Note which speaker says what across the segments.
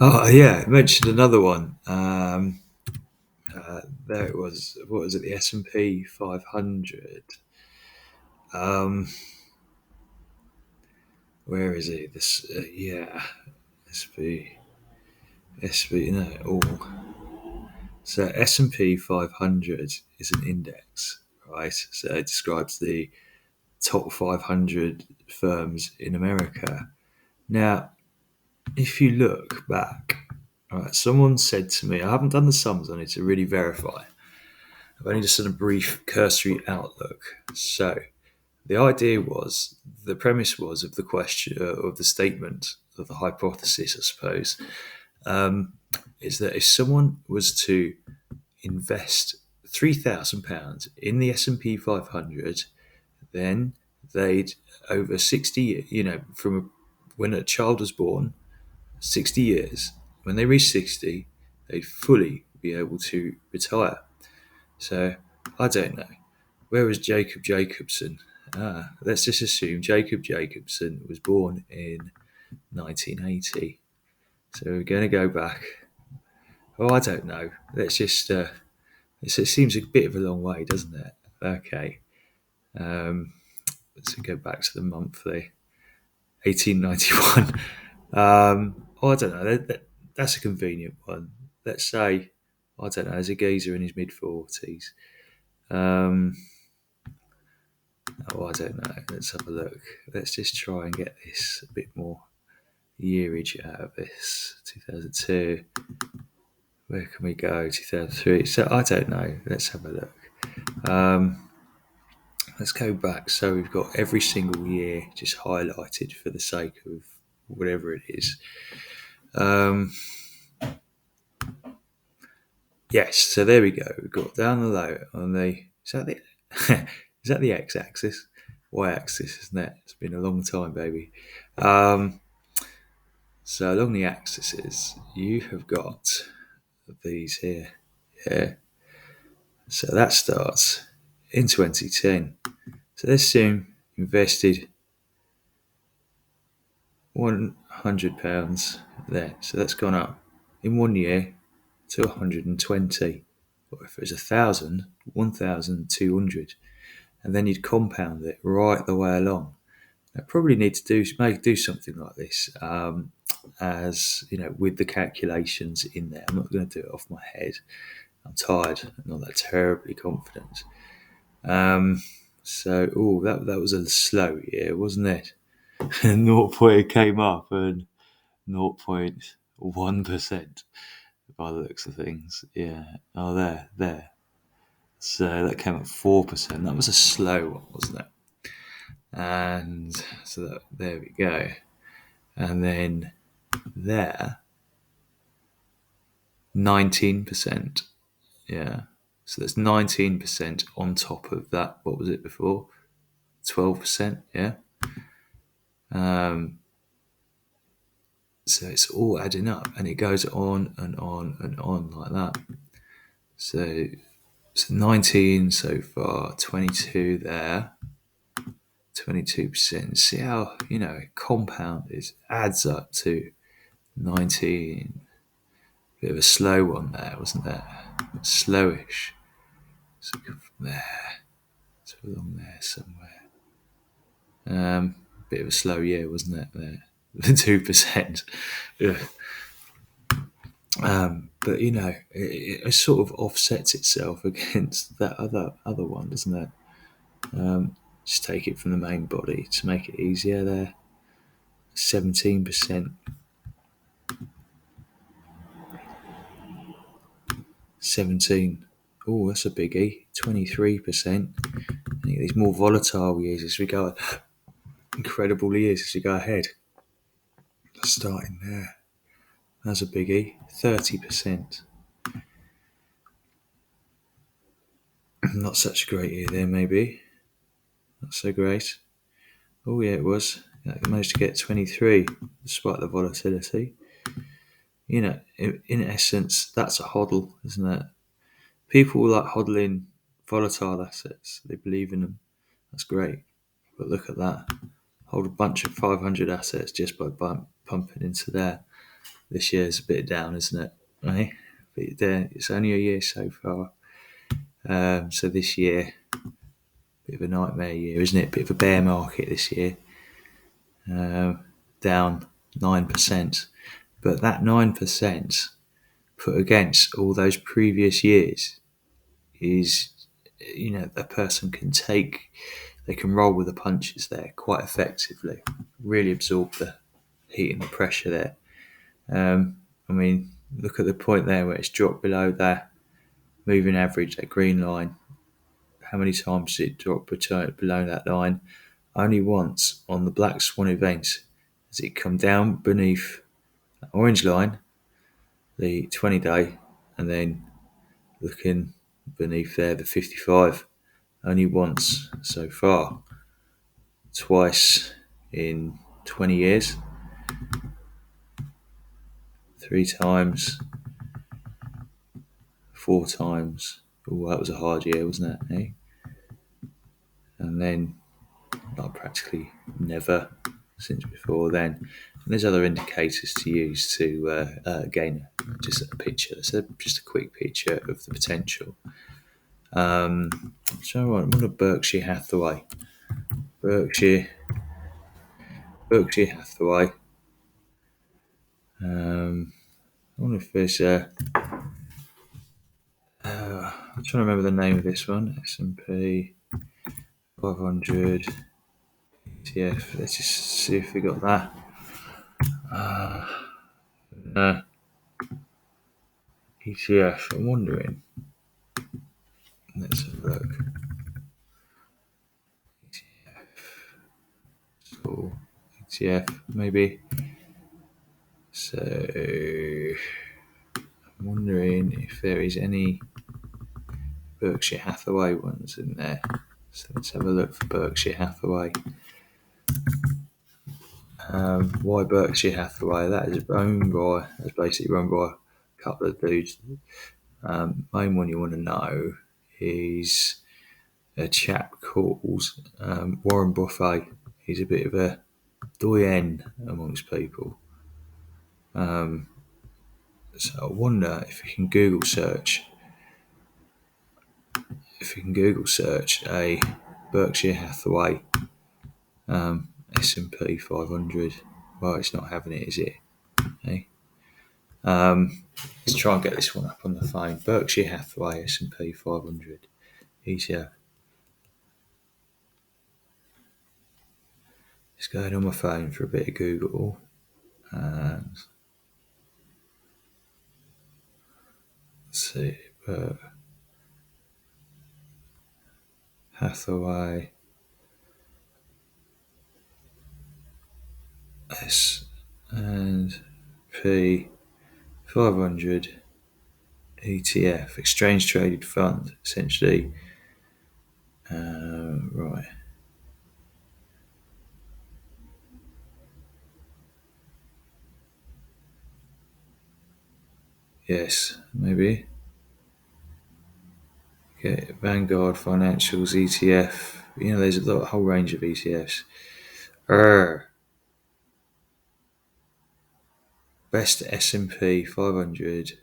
Speaker 1: Oh yeah, I mentioned another one. There it was. What was it? The S&P 500. Um, where is it? This yeah, SB SB no. Oh, so S&P 500 is an index, right? So it describes the top 500 firms in America. Now, if you look back, all right, someone said to me, I haven't done the sums on it to really verify. I've only just done a brief cursory outlook. So the idea was, the premise was of the question, of the statement, of the hypothesis, I suppose, um, is that if someone was to invest £3,000 in the S&P 500, then they'd over 60, from when a child was born, 60 years, when they reach 60, they'd fully be able to retire. So I don't know. Where was Jacob Jacobson? Let's just assume Jacob Jacobson was born in 1980. So we're going to go back. Oh, I don't know. Let's just. It seems a bit of a long way, doesn't it? Okay. Um, let's go back to the monthly. 1891. Oh, I don't know. That's a convenient one. Let's say, I don't know, there's a geezer in his mid 40s. Um, oh, I don't know. Let's have a look. Let's just try and get this a bit more yearage out of this. 2002. Where can we go? 2003. So I don't know. Let's have a look. Let's go back. So we've got every single year just highlighted for the sake of whatever it is. Um, yes. So there we go. We've got down the low on the. Is that the? Is that the x-axis? Y-axis, isn't it? It's been a long time, baby. Um, so along the axes, you have got these here. Yeah. So that starts in 2010. So let's assume invested £100 there. So that's gone up in 1 year to 120. Or if it was 1,000, 1,200. And then you'd compound it right the way along. I probably need to do something like this, as you know, with the calculations in there. I'm not going to do it off my head. I'm tired, I'm not that terribly confident. That was a slow year, wasn't it? Naught point it came up and 0.1% by the looks of things. Yeah. Oh, there. So that came at 4%. That was a slow one, wasn't it? And so there we go. And then there, 19%. Yeah. So that's 19% on top of that. What was it before? 12%. Yeah. Um, so it's all adding up and it goes on and on and on like that. So 19 so far, 22 there, 22%. See how, it compounds, adds up to 19. Bit of a slow one there, wasn't there? Slowish. So go from there to along there somewhere. Bit of a slow year, wasn't it? There, the 2%. Yeah. But it sort of offsets itself against that other one, doesn't it? Just take it from the main body to make it easier. There, 17%, 17. Oh, that's a biggie. 23%. These more volatile years as we go, incredible years as we go ahead. Starting there, that's a biggie. 30%. Not such a great year there, maybe. Not so great. Oh yeah, it was. I managed to get 23 despite the volatility. In essence, that's a hodl, isn't it? People like hodling volatile assets. They believe in them. That's great. But look at that. Hold a bunch of 500 assets just by pumping into there. This year's a bit down, isn't it? Right? But it's only a year so far. So this year, bit of a nightmare year, isn't it? Bit of a bear market this year. Down 9%. But that 9% put against all those previous years is, a person they can roll with the punches there quite effectively, really absorb the heat and the pressure there. Look at the point there where it's dropped below that moving average, that green line. How many times did it drop below that line? Only once on the black swan event has it come down beneath that orange line, the 20-day, and then looking beneath there, the 55. Only once so far. Twice in 20 years. 3 times. 4 times. Oh, that was a hard year, wasn't it? Eh? And then, practically never since before then. And there's other indicators to use to gain just a picture. So just a quick picture of the potential. So I want a Berkshire Hathaway. Berkshire Hathaway. I wonder if there's I'm trying to remember the name of this one. S&P 500 ETF. Let's just see if we got that. ETF. I'm wondering. Let's have a look. So, ETF, maybe. So, I'm wondering if there is any Berkshire Hathaway ones in there. So let's have a look for Berkshire Hathaway. Why Berkshire Hathaway? That's basically run by a couple of dudes. Main one you want to know is a chap called Warren Buffett. He's a bit of a doyen amongst people. So I wonder if you can Google search a Berkshire Hathaway S&P 500. Well, it's not having it, is it? Hey? Let's try and get this one up on the phone. Berkshire Hathaway S&P 500. Easier. Just going on my phone for a bit of Google. And let's see. Hathaway S and P 500 ETF, exchange traded fund, essentially. Right. Yes, maybe. Okay, Vanguard Financials ETF. There's a whole range of ETFs. Best S&P 500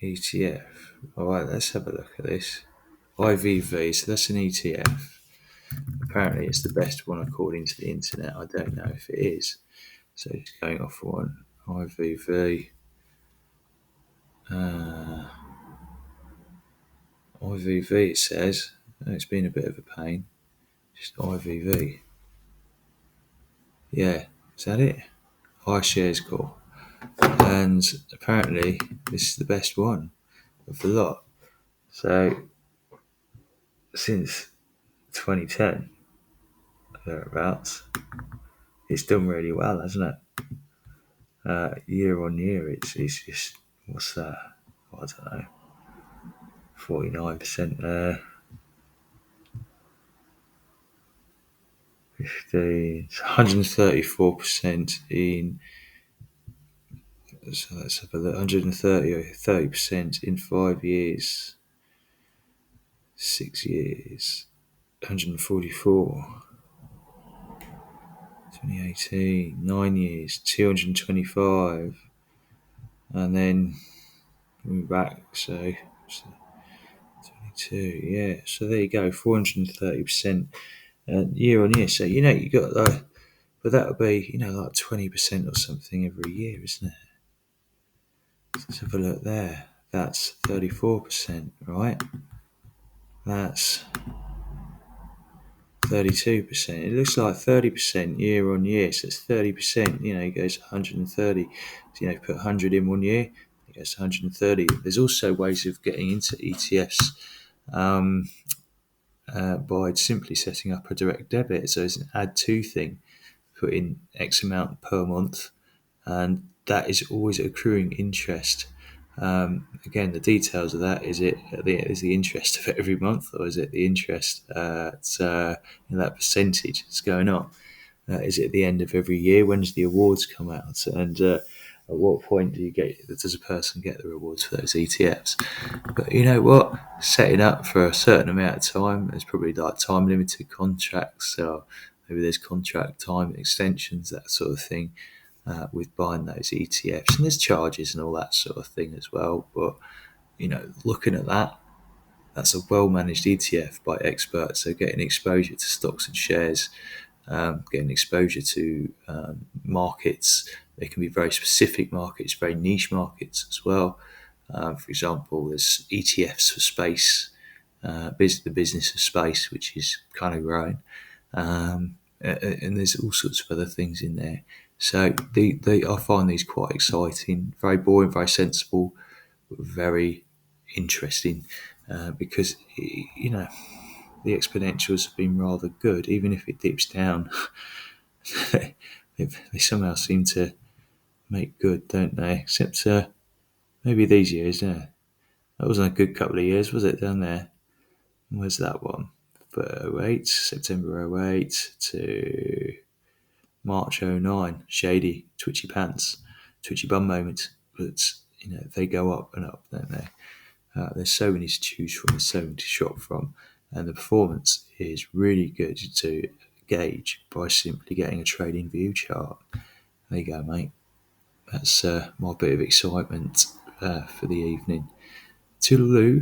Speaker 1: ETF. All right, let's have a look at this. IVV, so that's an ETF. Apparently, it's the best one according to the internet. I don't know if it is. So it's going off one. IVV. IVV, it says. It's been a bit of a pain. Just IVV. Yeah, is that it? iShares Core. And apparently, this is the best one of the lot. So, since 2010, thereabouts, it's done really well, hasn't it? Year on year, it's just, what's that? I don't know, 49% there. 134% in, so let's have a look, 130 or 30% in 5 years, 6 years, 144. 2018, 9 years, 225, and then we're back. So 22, yeah. So there you go, 430% year on year. So you got but that'll be like 20% or something every year, isn't it? Let's have a look there. That's 34%, right? That's 32%. It looks like 30% year on year. So it's 30%. It goes 130. So, put 100 in one year, it goes to 130. There's also ways of getting into ETFs by simply setting up a direct debit. So it's an add to thing. Put in X amount per month, and that is always accruing interest. Again, the details of that is the interest of it every month, or is it the interest that percentage that's going up? Is it at the end of every year? When does the awards come out? And at what point does a person get the rewards for those ETFs? But you know what? Setting up for a certain amount of time, there's probably like time limited contracts, so maybe there's contract time extensions, that sort of thing, with buying those ETFs. And there's charges and all that sort of thing as well. But looking at that, that's a well managed ETF by experts. So getting exposure to stocks and shares, getting exposure to markets. They can be very specific markets, very niche markets as well. For example, there's ETFs for space, the business of space, which is kind of growing. And there's all sorts of other things in there. So I find these quite exciting, very boring, very sensible, but very interesting, because the exponentials have been rather good, even if it dips down. they somehow seem to make good, don't they? Except maybe these years, yeah. That wasn't a good couple of years, was it, down there? Where's that one? For September 08 to March 09. Shady, twitchy pants, twitchy bum moments. But, they go up and up, don't they? There's so many to choose from, there's so many to shop from, and the performance is really good to gauge by simply getting a trading view chart. There you go, mate. That's my bit of excitement for the evening. Toodaloo.